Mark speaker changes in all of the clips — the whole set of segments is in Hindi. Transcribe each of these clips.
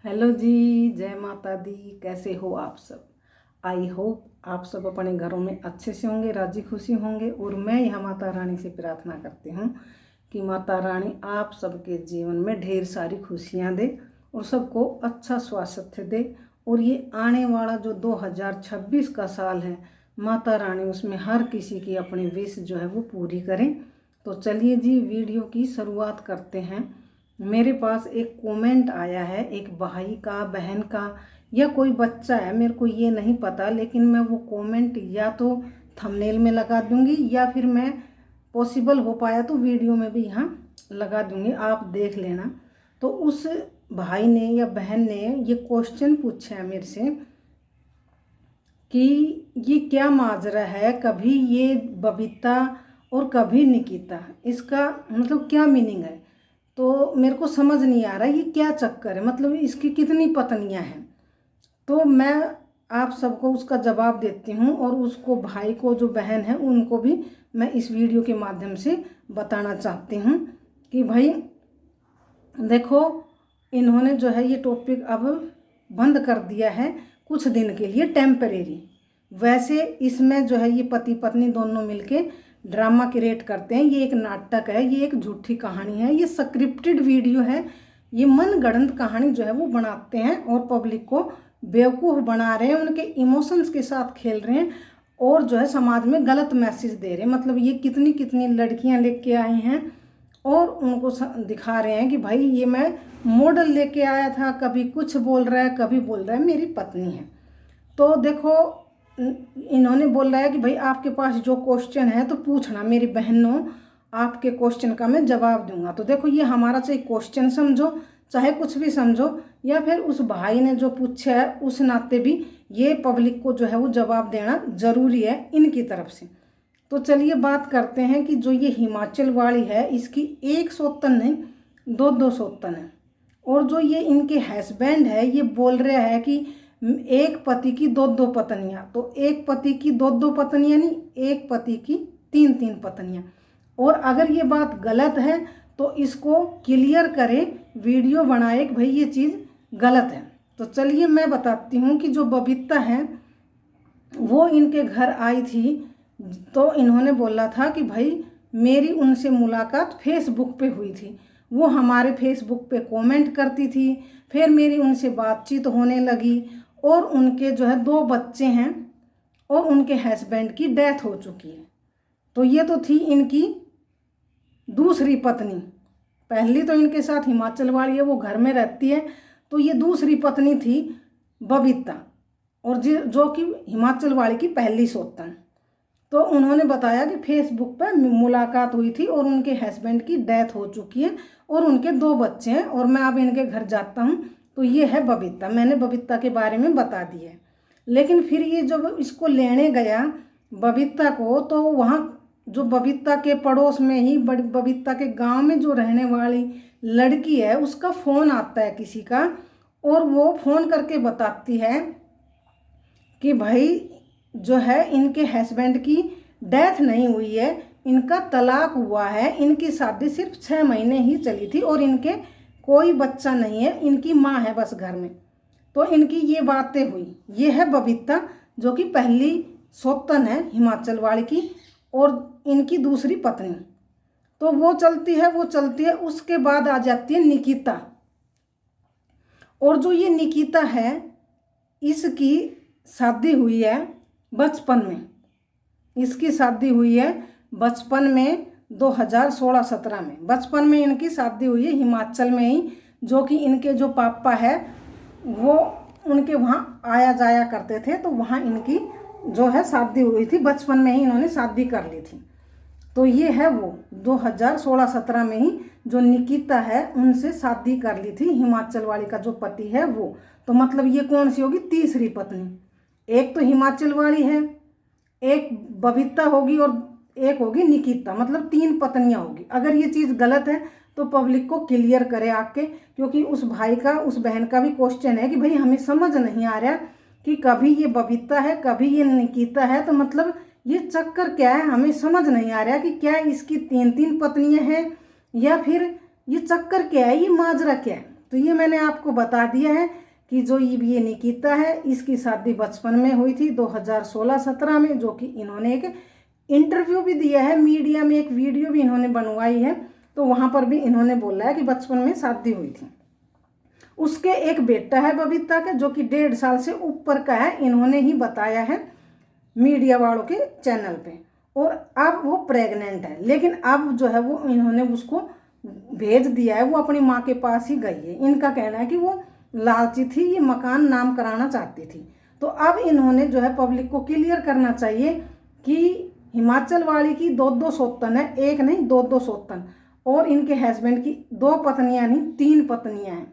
Speaker 1: हेलो जी, जय माता दी। कैसे हो आप सब? आई होप आप सब अपने घरों में अच्छे से होंगे, राजी खुशी होंगे। और मैं यह माता रानी से प्रार्थना करती हूँ कि माता रानी आप सबके जीवन में ढेर सारी खुशियाँ दे और सबको अच्छा स्वास्थ्य दे। और ये आने वाला जो 2026 का साल है, माता रानी उसमें हर किसी की अपनी विश जो है वो पूरी करें। तो चलिए जी, वीडियो की शुरुआत करते हैं। मेरे पास एक कमेंट आया है, एक भाई का, बहन का या कोई बच्चा है, मेरे को ये नहीं पता, लेकिन मैं वो कमेंट या तो थंबनेल में लगा दूंगी या फिर मैं पॉसिबल हो पाया तो वीडियो में भी यहाँ लगा दूंगी, आप देख लेना। तो उस भाई ने या बहन ने ये क्वेश्चन पूछा है मेरे से कि ये क्या माजरा है, कभी ये बबीता और कभी निकिता, इसका मतलब क्या मीनिंग है। तो मेरे को समझ नहीं आ रहा ये क्या चक्कर है, मतलब इसकी कितनी पत्नियां हैं। तो मैं आप सबको उसका जवाब देती हूँ और उसको, भाई को, जो बहन है उनको भी मैं इस वीडियो के माध्यम से बताना चाहती हूँ कि भाई देखो, इन्होंने जो है ये टॉपिक अब बंद कर दिया है कुछ दिन के लिए, टेम्परेरी। वैसे इसमें जो है ये पति पत्नी दोनों मिलके ड्रामा क्रिएट करते हैं। ये एक नाटक है, ये एक झूठी कहानी है, ये स्क्रिप्टेड वीडियो है, ये मनगढ़ंत कहानी जो है वो बनाते हैं और पब्लिक को बेवकूफ़ बना रहे हैं, उनके इमोशंस के साथ खेल रहे हैं और जो है समाज में गलत मैसेज दे रहे हैं। मतलब ये कितनी कितनी लड़कियां लेके आए हैं और उनको दिखा रहे हैं कि भाई ये मैं मॉडल लेके आया था, कभी कुछ बोल रहा है, कभी बोल रहा है मेरी पत्नी है। तो देखो, इन्होंने बोल रहा है कि भाई आपके पास जो क्वेश्चन है तो पूछना मेरी बहनों, आपके क्वेश्चन का मैं जवाब दूंगा। तो देखो, ये हमारा चाहे क्वेश्चन समझो, चाहे कुछ भी समझो, या फिर उस भाई ने जो पूछा है उस नाते भी ये पब्लिक को जो है वो जवाब देना जरूरी है इनकी तरफ से। तो चलिए बात करते हैं कि जो ये हिमाचल वाली है, इसकी एक सौतन नहीं, दो सौतन है। और जो ये इनके हस्बैंड है, ये बोल रहा है कि एक पति की दो पत्नियां। तो एक पति की दो पत्नियां नहीं, एक पति की तीन पत्नियां। और अगर ये बात गलत है तो इसको क्लियर करे, वीडियो बनाए कि भाई ये चीज़ गलत है। तो चलिए मैं बताती हूँ कि जो बबीता है वो इनके घर आई थी, तो इन्होंने बोला था कि भाई मेरी उनसे मुलाकात फेसबुक पे हुई थी, वो हमारे फेसबुक पे कमेंट करती थी, फिर मेरी उनसे बातचीत होने लगी और उनके जो है 2 बच्चे हैं और उनके हस्बैंड की डेथ हो चुकी है। तो ये तो थी इनकी दूसरी पत्नी। पहली तो इनके साथ हिमाचल वाली है, वो घर में रहती है, तो ये दूसरी पत्नी थी बबीता, और जो कि हिमाचल वाली की पहली सौतन। तो उन्होंने बताया कि फेसबुक पर मुलाकात हुई थी और उनके हस्बैंड की डेथ हो चुकी है और उनके 2 बच्चे हैं और मैं अब इनके घर जाता हूँ। तो ये है बबीता, मैंने बबीता के बारे में बता दिया है। लेकिन फिर ये जब इसको लेने गया बबीता को, तो वहाँ जो बबीता के पड़ोस में ही, बबीता के गांव में जो रहने वाली लड़की है, उसका फ़ोन आता है किसी का, और वो फ़ोन करके बताती है कि भाई जो है इनके हस्बैंड की डेथ नहीं हुई है, इनका तलाक हुआ है, इनकी शादी सिर्फ 6 महीने ही चली थी और इनके कोई बच्चा नहीं है, इनकी माँ है बस घर में। तो इनकी ये बातें हुई। ये है बबीता, जो कि पहली सौतन है हिमाचल वाली की और इनकी दूसरी पत्नी। तो वो चलती है, वो चलती है। उसके बाद आ जाती है निकिता। और जो ये निकिता है, इसकी शादी हुई है बचपन में। इसकी शादी हुई है बचपन में, 2016-17 में बचपन में इनकी शादी हुई है हिमाचल में ही। जो कि इनके जो पापा है वो उनके वहाँ आया जाया करते थे, तो वहाँ इनकी जो है शादी हुई थी, बचपन में ही इन्होंने शादी कर ली थी। तो ये है वो 2016-17 में ही जो निकिता है उनसे शादी कर ली थी हिमाचल वाली का जो पति है वो। तो मतलब ये कौन सी होगी? तीसरी पत्नी। एक तो हिमाचल वाली है, एक बबीता होगी और एक होगी निकिता, मतलब 3 पत्नियां होगी। अगर ये चीज़ गलत है तो पब्लिक को क्लियर करे आके, क्योंकि उस भाई का, उस बहन का भी क्वेश्चन है कि भाई हमें समझ नहीं आ रहा कि कभी ये बबीता है, कभी ये निकिता है, तो मतलब ये चक्कर क्या है, हमें समझ नहीं आ रहा कि क्या इसकी 3 पत्नियां हैं या फिर ये चक्कर क्या है, ये माजरा क्या है। तो ये मैंने आपको बता दिया है कि जो ये निकिता है इसकी शादी बचपन में हुई थी 2016-17 में, जो कि इन्होंने एक इंटरव्यू भी दिया है मीडिया में, एक वीडियो भी इन्होंने बनवाई है, तो वहाँ पर भी इन्होंने बोला है कि बचपन में शादी हुई थी। उसके एक बेटा है बबीता का, जो कि 1.5 साल से ऊपर का है, इन्होंने ही बताया है मीडिया वालों के चैनल पे। और अब वो प्रेग्नेंट है, लेकिन अब जो है वो इन्होंने उसको भेज दिया है, वो अपनी माँ के पास ही गई है। इनका कहना है कि वो लालची थी, ये मकान नाम कराना चाहती थी। तो अब इन्होंने जो है पब्लिक को क्लियर करना चाहिए कि हिमाचल वाली की 2 सौतन है, एक नहीं 2 सौतन, और इनके हस्बैंड की 2 पत्नियां नहीं 3 पत्नियां हैं।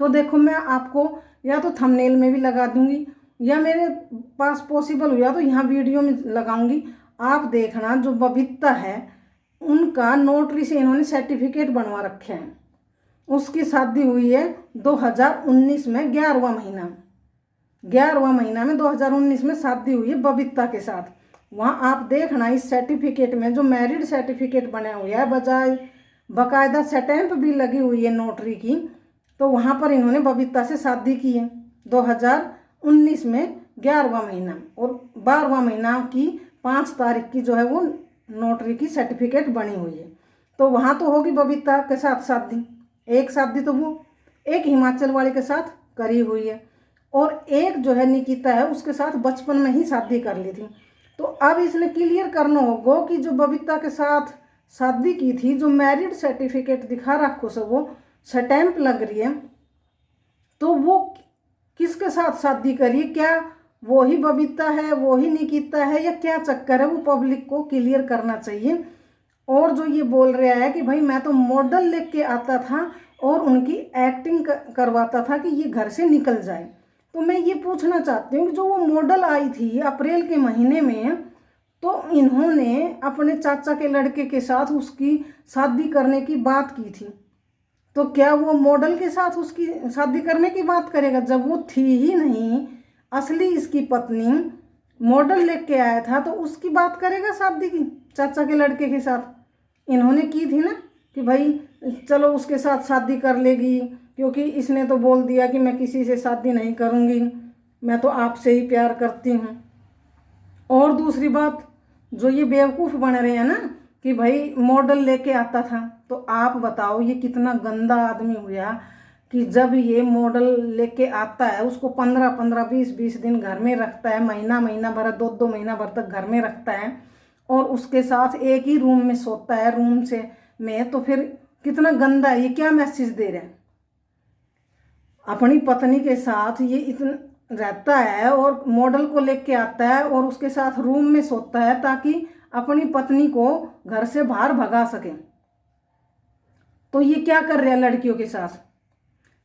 Speaker 1: तो देखो मैं आपको या तो थंबनेल में भी लगा दूंगी या मेरे पास पॉसिबल हुआ तो यहाँ वीडियो में लगाऊंगी, आप देखना। जो बबीता है उनका नोटरी से इन्होंने सर्टिफिकेट बनवा रखे हैं। उसकी शादी हुई है 2019 में 11वां महीना में 2019 में शादी हुई है बबीता के साथ। वहाँ आप देखना इस सर्टिफिकेट में जो मैरिड सर्टिफिकेट बना हुआ है, बकायदा स्टैंप भी लगी हुई है नोटरी की, तो वहाँ पर इन्होंने बबीता से शादी की है 2019 में 11वां महीना, और 12वां महीना की 5 तारीख की जो है वो नोटरी की सर्टिफिकेट बनी हुई है। तो वहाँ तो होगी बबीता के साथ शादी, एक शादी तो वो एक हिमाचल वाले के साथ करी हुई है, और एक जो है निकिता है उसके साथ बचपन में ही शादी कर ली थी। तो अब इसने क्लियर करना होगा कि जो बबीता के साथ शादी की थी, जो मैरिड सर्टिफिकेट दिखा रखो से वो स्टैंप लग रही है, तो वो किसके साथ शादी करी, क्या वही बबीता है, वही निकिता है, या क्या चक्कर है, वो पब्लिक को क्लियर करना चाहिए। और जो ये बोल रहा है कि भाई मैं तो मॉडल लेके आता था और उनकी एक्टिंग करवाता था कि ये घर से निकल जाए, तो मैं ये पूछना चाहती हूँ कि जो वो मॉडल आई थी अप्रैल के महीने में, तो इन्होंने अपने चाचा के लड़के के साथ उसकी शादी करने की बात की थी, तो क्या वो मॉडल के साथ उसकी शादी करने की बात करेगा जब वो थी ही नहीं असली इसकी पत्नी, मॉडल लेके आया था, तो उसकी बात करेगा शादी की चाचा के लड़के के साथ। इन्होंने की थी ना कि भाई चलो उसके साथ शादी कर लेगी, क्योंकि इसने तो बोल दिया कि मैं किसी से शादी नहीं करूँगी, मैं तो आपसे ही प्यार करती हूँ। और दूसरी बात, जो ये बेवकूफ़ बन रहे हैं ना कि भाई मॉडल लेके आता था, तो आप बताओ ये कितना गंदा आदमी हुआ कि जब ये मॉडल लेके आता है उसको 15-15, 20-20 दिन घर में रखता है, महीना भर, 2 महीना भर तक घर में रखता है, और उसके साथ एक ही रूम में सोता है रूम से में, तो फिर कितना गंदा है, ये क्या मैसेज दे रहे हैं। अपनी पत्नी के साथ ये इतना रहता है और मॉडल को लेके आता है और उसके साथ रूम में सोता है ताकि अपनी पत्नी को घर से बाहर भगा सके। तो ये क्या कर रहे हैं लड़कियों के साथ,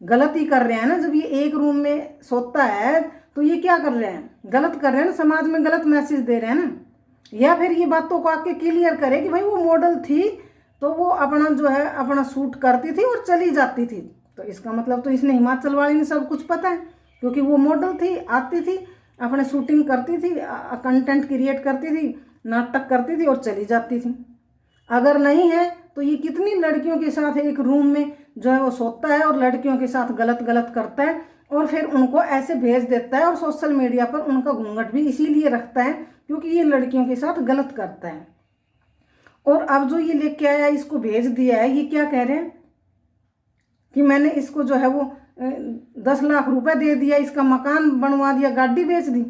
Speaker 1: गलत ही कर रहे हैं ना। जब ये एक रूम में सोता है तो ये क्या कर रहे हैं, गलत कर रहे हैं ना, समाज में गलत मैसेज दे रहे हैं ना। या फिर ये बातों को आके क्लियर करे कि भाई वो मॉडल थी तो वो अपना जो है अपना शूट करती थी और चली जाती थी, तो इसका मतलब तो इसने हिमाचल वाली ने सब कुछ पता है, क्योंकि वो मॉडल थी, आती थी, अपने शूटिंग करती थी, कंटेंट क्रिएट करती थी, नाटक करती थी और चली जाती थी। अगर नहीं है तो ये कितनी लड़कियों के साथ एक रूम में जो है वो सोता है और लड़कियों के साथ गलत करता है, और फिर उनको ऐसे भेज देता है और सोशल मीडिया पर उनका घूंघट भी इसीलिए रखता है क्योंकि ये लड़कियों के साथ गलत करता है। और अब जो ये लेके आया इसको भेज दिया है, ये क्या कह रहे हैं कि मैंने इसको जो है वो 10 लाख रुपए दे दिया, इसका मकान बनवा दिया, गाड़ी बेच दी।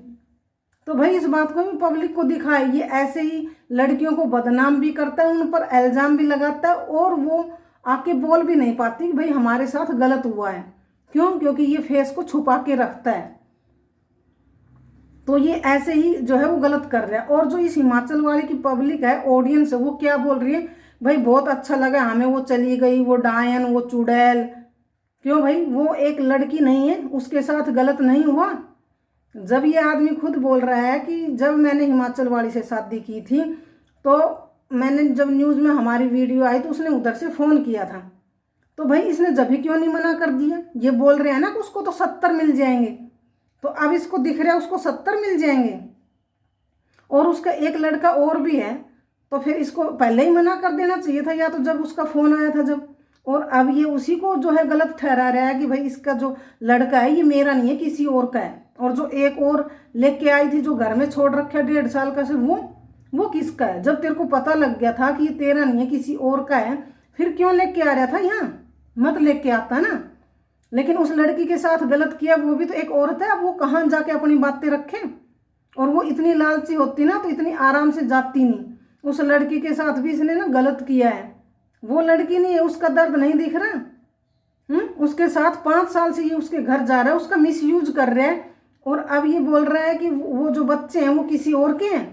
Speaker 1: तो भाई इस बात को भी पब्लिक को दिखाए। ये ऐसे ही लड़कियों को बदनाम भी करता है, उन पर इल्ज़ाम भी लगाता है, और वो आके बोल भी नहीं पाती कि भाई हमारे साथ गलत हुआ है। क्यों? क्योंकि ये फेस को छुपा के रखता है। तो ये ऐसे ही जो है वो गलत कर रहा है। और जो इस हिमाचल वाले की पब्लिक है, ऑडियंस है, वो क्या बोल रही है, भाई बहुत अच्छा लगा हमें वो चली गई, वो डायन, वो चुड़ैल। क्यों भाई, वो एक लड़की नहीं है, उसके साथ गलत नहीं हुआ। जब ये आदमी खुद बोल रहा है कि जब मैंने हिमाचल वाली से शादी की थी, तो मैंने जब न्यूज़ में हमारी वीडियो आई तो उसने उधर से फ़ोन किया था, तो भाई इसने जब भी क्यों नहीं मना कर दिया। ये बोल रहे हैं ना कि उसको तो 70 मिल जाएंगे, तो अब इसको दिख रहा है उसको 70 मिल जाएंगे, और उसका एक लड़का और भी है, तो फिर इसको पहले ही मना कर देना चाहिए था, या तो जब उसका फ़ोन आया था जब और अब ये उसी को जो है गलत ठहरा रहा है कि भाई इसका जो लड़का है ये मेरा नहीं है, किसी और का है। और जो एक और लेके आई थी जो घर में छोड़ रखा है 1.5 साल का से, वो किसका है? जब तेरे को पता लग गया था कि ये तेरा नहीं है किसी और का है, फिर क्यों लेके आ रहा था यहाँ? मत लेके आता ना। लेकिन उस लड़की के साथ गलत किया, वो भी तो एक औरत है, अब वो कहाँ जाके अपनी बातें रखे? और वो इतनी लालची होती ना तो इतनी आराम से जाती नहीं। उस लड़की के साथ भी इसने ना गलत किया है। वो लड़की नहीं है, उसका दर्द नहीं दिख रहा। उसके साथ 5 साल से ये उसके घर जा रहा है, उसका मिसयूज कर रहा है, और अब ये बोल रहा है कि वो जो बच्चे हैं वो किसी और के हैं।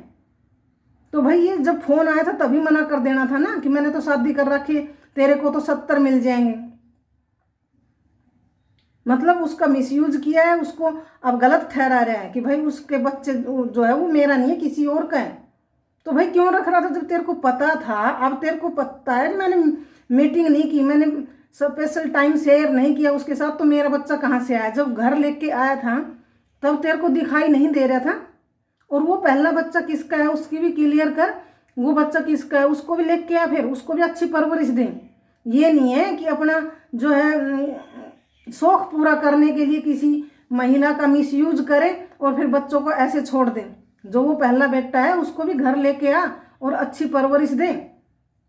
Speaker 1: तो भाई ये जब फोन आया था तभी मना कर देना था ना कि मैंने तो शादी कर रखी, तेरे को तो 70 मिल जाएंगे। मतलब उसका मिसयूज किया है, उसको अब गलत ठहरा रहा है कि भाई उसके बच्चे जो है वो मेरा नहीं है, किसी और का है। तो भाई क्यों रख रहा था जब तेरे को पता था? अब तेरे को पता है मैंने मीटिंग नहीं की, मैंने स्पेशल टाइम शेयर नहीं किया उसके साथ, तो मेरा बच्चा कहाँ से आया? जब घर लेके आया था तब तेरे को दिखाई नहीं दे रहा था? और वो पहला बच्चा किसका है उसकी भी क्लियर कर, वो बच्चा किसका है उसको भी लेके आ, फिर उसको भी अच्छी परवरिश दें। ये नहीं है कि अपना जो है शौक पूरा करने के लिए किसी महिला का मिसयूज करे और फिर बच्चों को ऐसे छोड़ दें। जो वो पहला बेटा है उसको भी घर लेके आ और अच्छी परवरिश दे।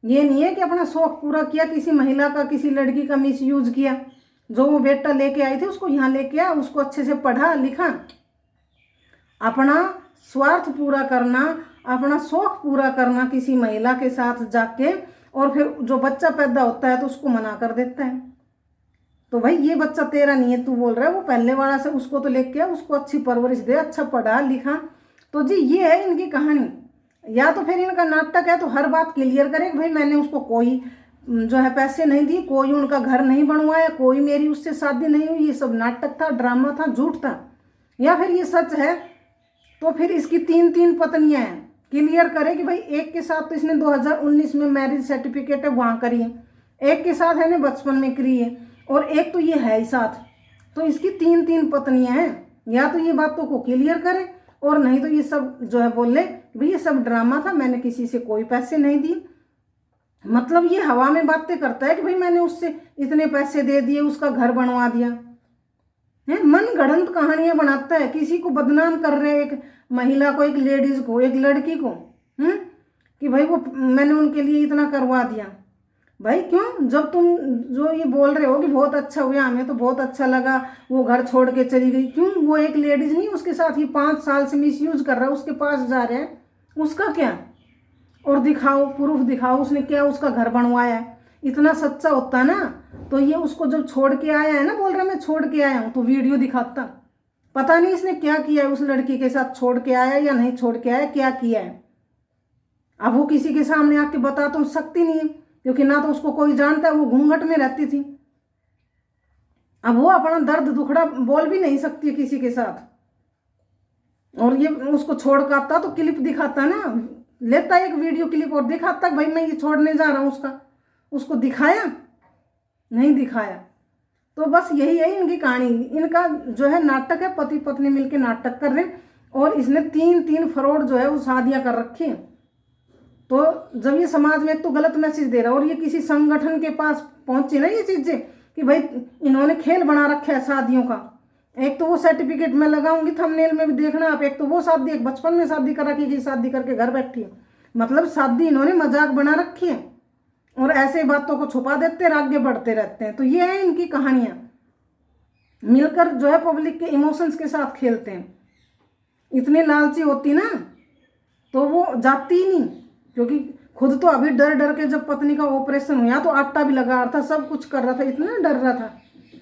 Speaker 1: ये नहीं है कि अपना शौक पूरा किया, किसी महिला का, किसी लड़की का मिसयूज किया। जो वो बेटा लेके आई थी उसको यहाँ लेके आ, उसको अच्छे से पढ़ा लिखा। अपना स्वार्थ पूरा करना, अपना शौक पूरा करना किसी महिला के साथ जाके, और फिर जो बच्चा पैदा होता है तो उसको मना कर देता है। तो भाई ये बच्चा तेरा नहीं है, तू बोल रहा है वो पहले वाला से, उसको तो लेके आ, उसको अच्छी परवरिश दे, अच्छा पढ़ा लिखा। तो जी ये है इनकी कहानी। या तो फिर इनका नाटक है तो हर बात क्लियर करे कि भाई मैंने उसको कोई जो है पैसे नहीं दिए, कोई उनका घर नहीं बनवाया, कोई मेरी उससे शादी नहीं हुई, ये सब नाटक था, ड्रामा था, झूठ था। या फिर ये सच है तो फिर इसकी 3 पत्नियां हैं, क्लियर करे कि भाई एक के साथ तो इसने 2019 में मैरिज सर्टिफिकेट है वहाँ करी है, एक के साथ है ने बचपन में करी है, और एक तो ये है ही साथ। तो इसकी 3 पत्नियां हैं। या तो ये बातों को क्लियर करे, और नहीं तो ये सब जो है बोले भाई ये सब ड्रामा था, मैंने किसी से कोई पैसे नहीं दिए। मतलब ये हवा में बातें करता है कि भाई मैंने उससे इतने पैसे दे दिए, उसका घर बनवा दिया है। मन गढ़ंत कहानियां बनाता है, किसी को बदनाम कर रहे हैं, एक महिला को, एक लेडीज को, एक लड़की को, कि भाई वो मैंने उनके लिए इतना करवा दिया। भाई क्यों? जब तुम जो ये बोल रहे हो कि बहुत अच्छा हुआ, हमें तो बहुत अच्छा लगा, वो घर छोड़ के चली गई, क्यों? वो एक लेडीज नहीं, उसके साथ ही 5 साल से मिसयूज कर रहा है, उसके पास जा रहे हैं, उसका क्या? और दिखाओ, प्रूफ दिखाओ उसने क्या उसका घर बनवाया है। इतना सच्चा होता ना तो ये उसको जब छोड़ के आया है ना, बोल रहा मैं छोड़ के आया हूँ, तो वीडियो दिखाता। पता नहीं इसने क्या किया है उस लड़की के साथ, छोड़ के आया या नहीं छोड़ के आया, क्या किया है। अब वो किसी के सामने आके बता तो सकती नहीं है, क्योंकि ना तो उसको कोई जानता है, वो घूंघट में रहती थी। अब वो अपना दर्द दुखड़ा बोल भी नहीं सकती है किसी के साथ। और ये उसको छोड़ कर आता तो क्लिप दिखाता ना, लेता एक वीडियो क्लिप और दिखाता भाई मैं ये छोड़ने जा रहा हूँ, उसको दिखाया नहीं दिखाया। तो बस यही है इनकी कहानी। इनका जो है नाटक है, पति पत्नी मिलके नाटक कर रहे हैं, और इसने 3 फ्रॉड जो है वो शादियां कर रखी हैं। तो जब ये समाज में एक तो गलत मैसेज दे रहा है, और ये किसी संगठन के पास पहुंची ना ये चीजें कि भाई इन्होंने खेल बना रखा है शादियों का। एक तो वो सर्टिफिकेट मैं लगाऊंगी थंबनेल में भी देखना आप, एक तो वो शादी, एक बचपन में शादी कर रखी, शादी करके घर बैठी है। मतलब शादी इन्होंने मजाक बना रखी है, और ऐसे बातों को छुपा देते हैं, आगे बढ़ते रहते हैं। तो ये है इनकी कहानियां, मिलकर जो है पब्लिक के इमोशंस के साथ खेलते हैं। इतनी लालची होती ना तो वो जाती ही नहीं, क्योंकि खुद तो अभी डर डर के जब पत्नी का ऑपरेशन हुआ तो आटा भी लगा रहा था, सब कुछ कर रहा था, इतना डर रहा था।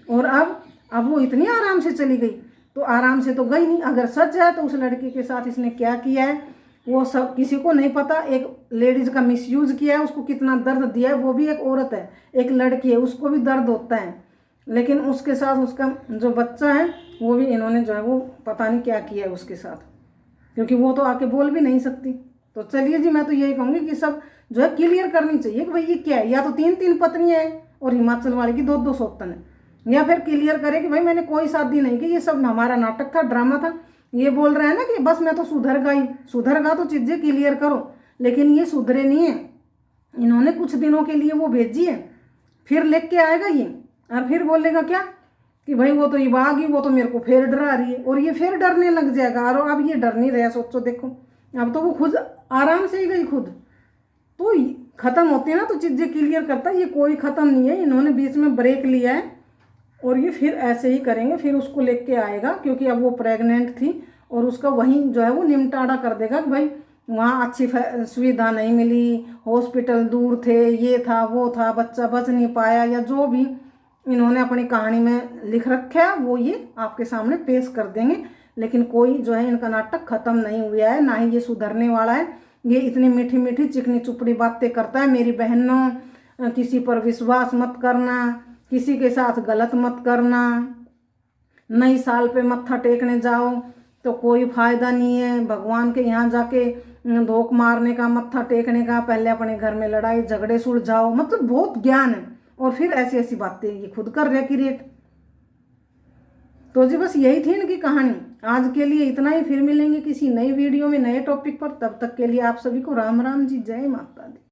Speaker 1: और अब वो इतनी आराम से चली गई, तो आराम से तो गई नहीं। अगर सच है तो उस लड़की के साथ इसने क्या किया है वो सब किसी को नहीं पता। एक लेडीज का मिसयूज किया है, उसको कितना दर्द दिया है, वो भी एक औरत है, एक लड़की है, उसको भी दर्द होता है। लेकिन उसके साथ उसका जो बच्चा है वो भी इन्होंने जो है वो पता नहीं क्या किया है उसके साथ, क्योंकि वो तो आके बोल भी नहीं सकती। तो चलिए जी, मैं तो यही कहूँगी कि सब जो है क्लियर करनी चाहिए कि भाई ये क्या है। या तो 3 पत्नियां हैं और हिमाचल वाले की 2 सौतन है, या फिर क्लियर करे कि भाई मैंने कोई शादी नहीं की, ये सब हमारा नाटक था, ड्रामा था। ये बोल रहा है ना कि बस मैं तो सुधर गा तो चीज़ें क्लियर करो, लेकिन ये सुधरे नहीं है। इन्होंने कुछ दिनों के लिए वो भेजी है, फिर लेके आएगा ये, और फिर बोलेगा क्या कि भाई वो तो ये आ गई, वो तो मेरे को फिर डरा रही है, और ये फिर डरने लग जाएगा। और अब ये डर नहीं रहा, सोचो देखो, अब तो वो खुद आराम से ही गई खुद। तो खत्म होती है ना तो चीज़ें क्लियर करता है, ये कोई ख़त्म नहीं है, इन्होंने बीच में ब्रेक लिया है और ये फिर ऐसे ही करेंगे, फिर उसको लेके आएगा क्योंकि अब वो प्रेग्नेंट थी, और उसका वहीं जो है वो निमटाड़ा कर देगा कि भाई वहाँ अच्छी सुविधा नहीं मिली, हॉस्पिटल दूर थे, ये था वो था, बच्चा बच नहीं पाया, या जो भी इन्होंने अपनी कहानी में लिख रखा है वो ये आपके सामने पेश कर देंगे। लेकिन कोई जो है इनका नाटक खत्म नहीं हुआ है, ना ही ये सुधरने वाला है। ये इतनी मीठी मीठी चिकनी चुपड़ी बातें करता है, मेरी बहनों किसी पर विश्वास मत करना, किसी के साथ गलत मत करना, नई साल पे मत्था टेकने जाओ तो कोई फायदा नहीं है, भगवान के यहाँ जाके धोख मारने का, मत्था टेकने का, पहले अपने घर में लड़ाई झगड़े सुलझाओ, मतलब बहुत ज्ञान है। और फिर ऐसी ऐसी बातें ये खुद कर रहे क्रिएट। तो जी बस यही थी इनकी कहानी। आज के लिए इतना ही, फिर मिलेंगे किसी नई वीडियो में नए टॉपिक पर। तब तक के लिए आप सभी को राम राम जी, जय माता दी।